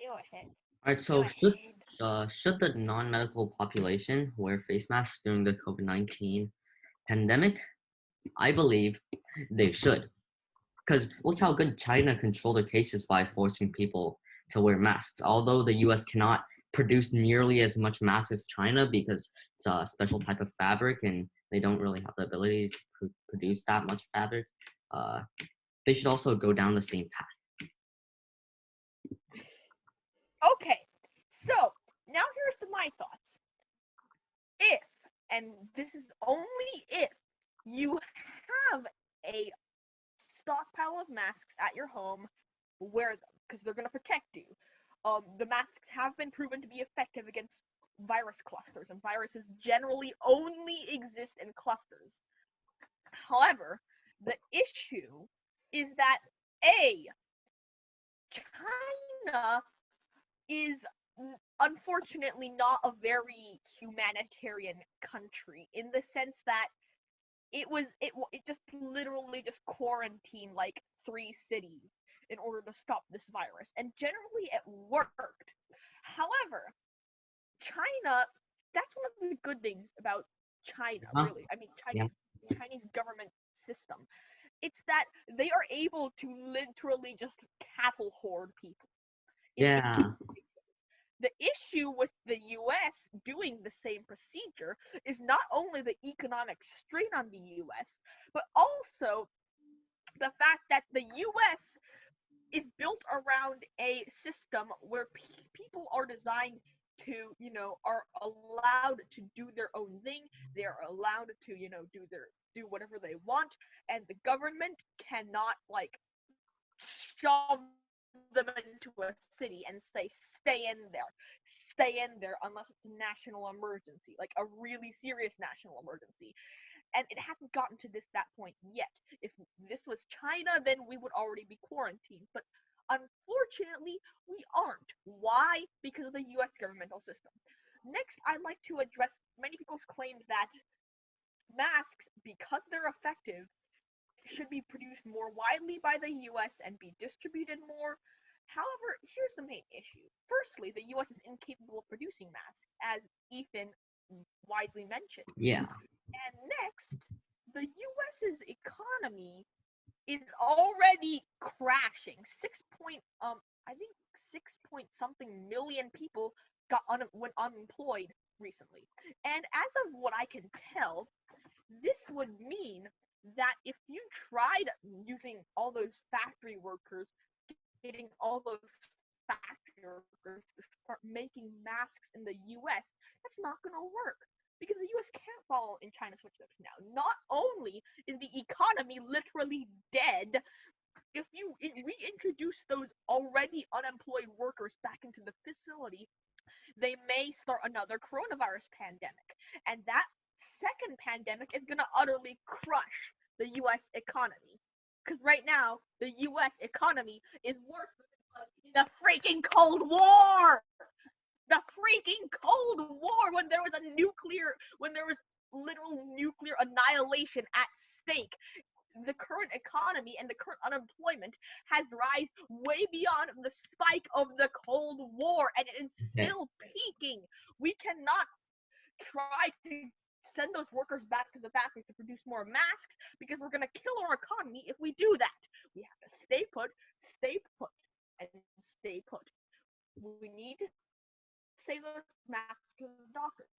Go ahead. All right, Go so ahead. should the non-medical population wear face masks during the COVID-19 pandemic? I believe they should, because look how good China controlled their cases by forcing people to wear masks. Although the U.S. cannot produce nearly as much masks as China because it's a special type of fabric and they don't really have the ability to produce that much fabric, uh, they should also go down the same path. Okay, so now here's my thoughts. If, and this is only if, you have a stockpile of masks at your home, wear them because they're going to protect you. The masks have been proven to be effective against virus clusters, and viruses generally only exist in clusters. However, the issue is that A, China is unfortunately not a very humanitarian country in the sense that it just literally just quarantined like 3 cities in order to stop this virus, and generally it worked. However, China, that's one of the good things about China, Huh? really. I mean, Yeah. Chinese government system. It's that they are able to literally just cattle hoard people. It's Yeah. ridiculous. The issue with the US doing the same procedure is not only the economic strain on the US, but also the fact that the US is built around a system where people are designed to, are allowed to do their own thing. They are allowed to, do whatever they want, and the government cannot like shove them into a city and say stay in there unless it's a national emergency, like a really serious national emergency. And it hasn't gotten to that point yet. If this was China, then we would already be quarantined. But unfortunately, we aren't. Why? Because of the US governmental system. Next, I'd like to address many people's claims that masks, because they're effective, should be produced more widely by the US and be distributed more. However, here's the main issue. Firstly, the US is incapable of producing masks, as Ethan wisely mentioned. Yeah. And next, the US's economy is already crashing. I think 6 point something million people went unemployed recently. And as of what I can tell, this would mean that if you tried using all those factory workers, getting all those factory workers to start making masks in the US, that's not going to work because the US can't follow in China's footsteps now. Not only is the economy literally dead, if you reintroduce those already unemployed workers back into the facility, they may start another coronavirus pandemic. And that second pandemic is going to utterly crush the US economy. Because right now, the US economy is worse than it was in the freaking Cold War! The freaking Cold War, when there was literal nuclear annihilation at stake. The current economy and the current unemployment has risen way beyond the spike of the Cold War, and it is Okay. still peaking. We cannot try to send those workers back to the factories to produce more masks because we're going to kill our economy if we do that. We have to stay put, and stay put. We need to save those masks to the doctors.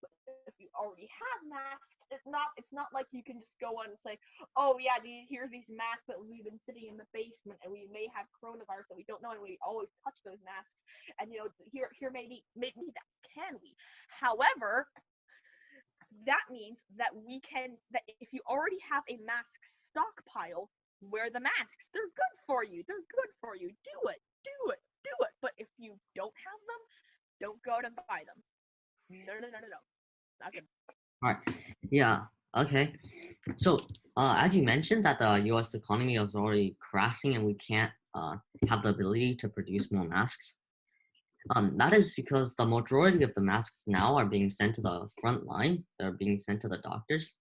But if you already have masks, it's not like you can just go on and say, oh yeah, here's these masks that we've been sitting in the basement and we may have coronavirus that we don't know, and we always touch those masks, and here maybe that can we. However, that means that that if you already have a mask stockpile, wear the masks. They're good for you. Do it. But if you don't have them, don't go out and buy them. No. Not good. All right. Yeah. Okay. So, as you mentioned, that the U.S. economy is already crashing and we can't have the ability to produce more masks. That is because the majority of the masks now are being sent to the front line. They're being sent to the doctors,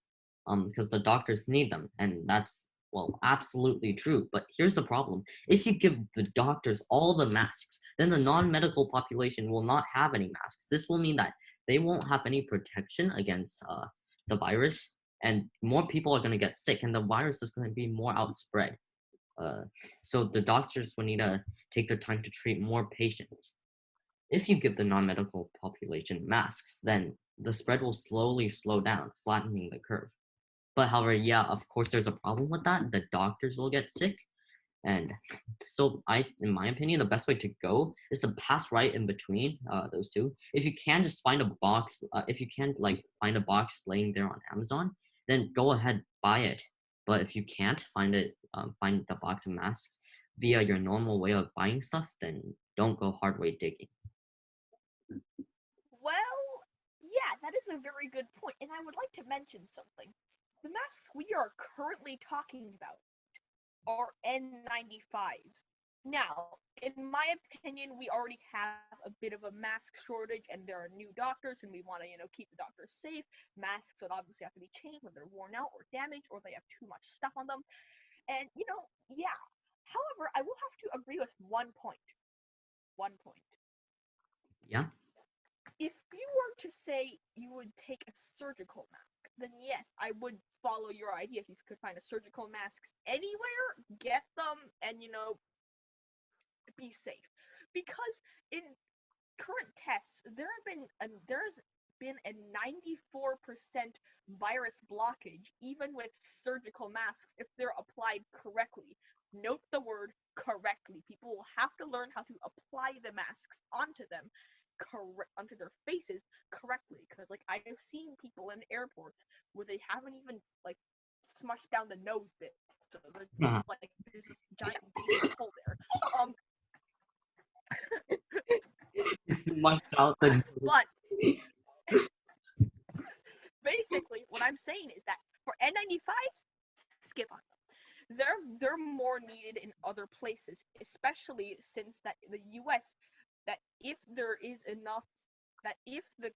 because the doctors need them, and that's Well, absolutely true. But here's the problem. If you give the doctors all the masks, then the non medical population will not have any masks. This will mean that they won't have any protection against the virus, and more people are going to get sick, and the virus is going to be more outspread. Uh, so the doctors will need to take their time to treat more patients. If you give the non medical population masks, then the spread will slowly slow down, flattening the curve. But however, yeah, of course, there's a problem with that. The doctors will get sick, and so in my opinion, the best way to go is to pass right in between those two. If you can just find a box, if you can like find a box laying there on Amazon, then go ahead buy it. But if you can't find it, find the box of masks via your normal way of buying stuff, then don't go hard way digging. Well, yeah, that is a very good point, and I would like to mention something. The masks we are currently talking about are N95s. Now, in my opinion, we already have a bit of a mask shortage, and there are new doctors, and we want to, keep the doctors safe. Masks would obviously have to be changed when they're worn out or damaged, or they have too much stuff on them. And yeah. However, I will have to agree with one point. One point. Yeah. If you were to say you would take a surgical mask, then yes, I would follow your idea. If you could find a surgical masks anywhere, get them and be safe. Because in current tests, there's been a 94% virus blockage even with surgical masks if they're applied correctly. Note the word correctly. People will have to learn how to apply the masks onto them onto their faces correctly, because like I've seen people in airports where they haven't even like smushed down the nose bit, so there's this giant gaping hole there. Smushed out the. But basically, what I'm saying is that for N95s, skip on them. They're more needed in other places, especially since that the U.S. that if there is enough, that if the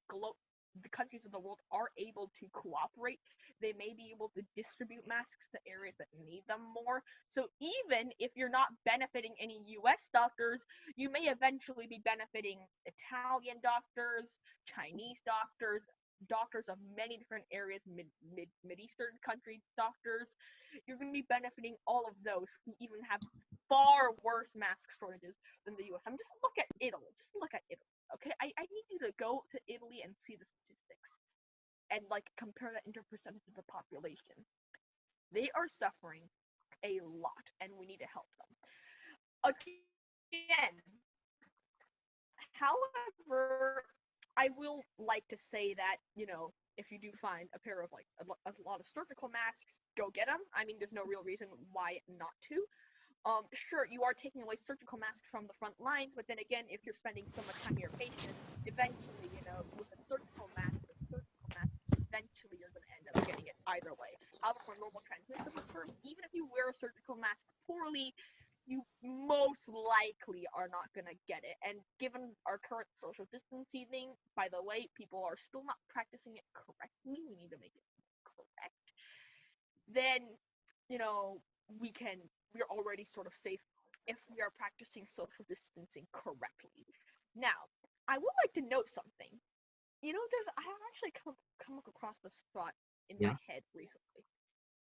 countries of the world are able to cooperate, they may be able to distribute masks to areas that need them more. So even if you're not benefiting any US doctors, you may eventually be benefiting Italian doctors, Chinese doctors, doctors of many different areas, Mid-Eastern country doctors. You're going to be benefiting all of those who even have far worse mask shortages than the US. I'm just look at Italy. Just look at Italy. Okay, I need you to go to Italy and see the statistics and like compare that into percentage of the population. They are suffering a lot, and we need to help them. Again, however, I will like to say that if you do find a pair of like a lot of surgical masks, go get them. I mean, there's no real reason why not to. Sure, you are taking away surgical masks from the front lines, but then again, if you're spending so much time with your patient, eventually, with a surgical mask, eventually you're going to end up getting it either way. However, for normal transmission occurs, even if you wear a surgical mask poorly, you most likely are not going to get it. And given our current social distancing, by the way, people are still not practicing it correctly. We need to make it correct. Then, we're already sort of safe if we are practicing social distancing correctly. Now, I would like to note something. I have actually come across this thought in my Yeah. head recently.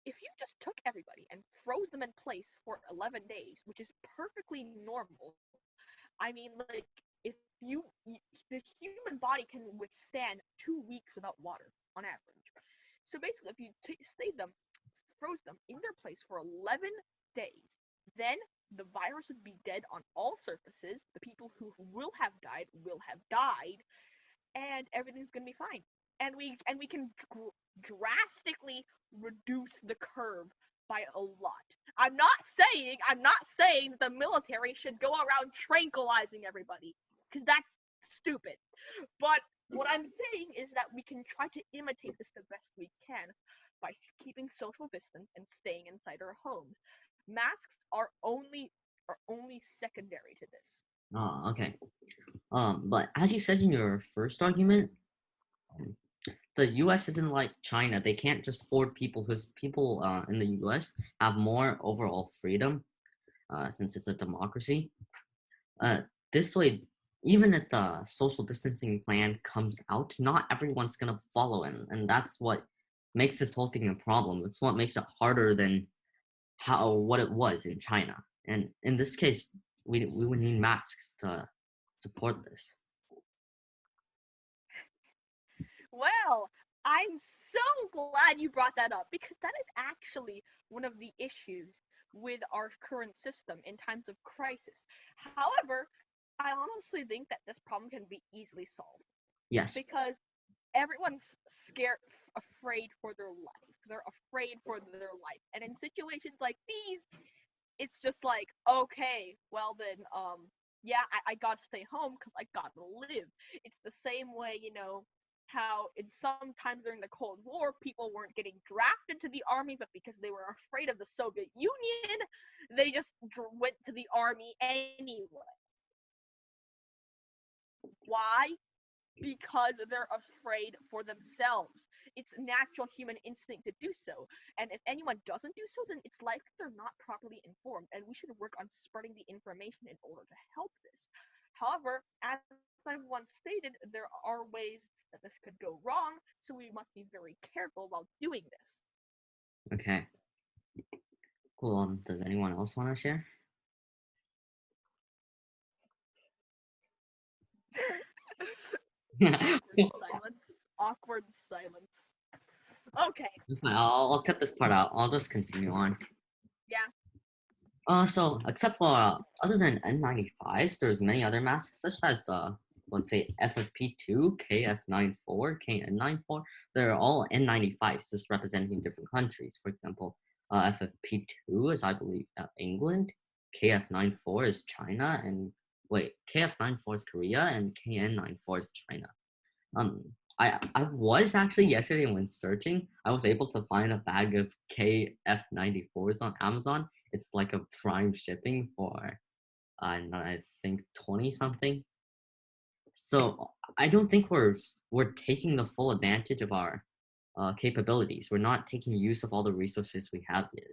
If you just took everybody and froze them in place for 11 days, which is perfectly normal, I mean, like, if the human body can withstand 2 weeks without water on average. So basically, if you froze them in their place for 11 days, then the virus would be dead on all surfaces. The people who will have died, and everything's gonna be fine. And we can drastically reduce the curve by a lot. I'm not saying that the military should go around tranquilizing everybody, because that's stupid. But what I'm saying is that we can try to imitate this the best we can by keeping social distance and staying inside our homes. Masks are only secondary to this. Okay. But as you said in your first argument, the U.S. isn't like China. They can't just afford people because people in the U.S. have more overall freedom since it's a democracy. Uh, this way, even if the social distancing plan comes out, not everyone's gonna follow it, and that's what makes this whole thing a problem. It's what makes it harder than what it was in China. And in this case, we would need masks to support this. Well, I'm so glad you brought that up because that is actually one of the issues with our current system in times of crisis. However, I honestly think that this problem can be easily solved Yes. because everyone's scared, afraid for their life. They're afraid for their life. And in situations like these, it's just like, okay, well then, yeah, I gotta stay home because I gotta live. It's the same way, how in some times during the Cold War, people weren't getting drafted to the army, but because they were afraid of the Soviet Union, they just went to the army anyway. Why? Because they're afraid for themselves. It's natural human instinct to do so. And if anyone doesn't do so, then it's likely they're not properly informed. And we should work on spreading the information in order to help this. However, as I've once stated, there are ways that this could go wrong, so we must be very careful while doing this. Okay. Cool. Does anyone else want to share? Awkward silence. Awkward silence. Okay. I'll cut this part out. I'll just continue on. Yeah. So except for other than N95s, there's many other masks such as the let's say FFP2, KF94, KN94. They're all N95s, just representing different countries. For example, FFP2 is I believe England, KF94 is China, and wait, KF94 is Korea, and KN94 is China. Um, I was actually yesterday when searching, I was able to find a bag of KF94s on Amazon. It's like a prime shipping for I think 20 something. So I don't think we're taking the full advantage of our capabilities. We're not taking use of all the resources we have yet.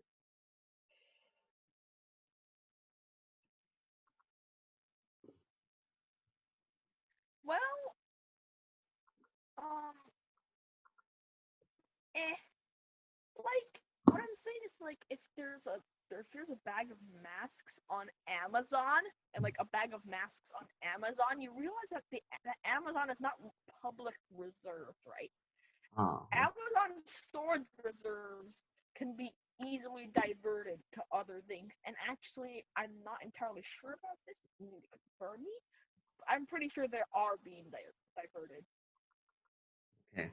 Well, um, eh. Like, what I'm saying is like if there's a bag of masks on Amazon and like a bag of masks on Amazon, you realize that that Amazon is not public reserved, right? Uh, Amazon storage reserves can be easily diverted to other things. And actually, I'm not entirely sure about this. You need to confirm me. I'm pretty sure they are being diverted. okay.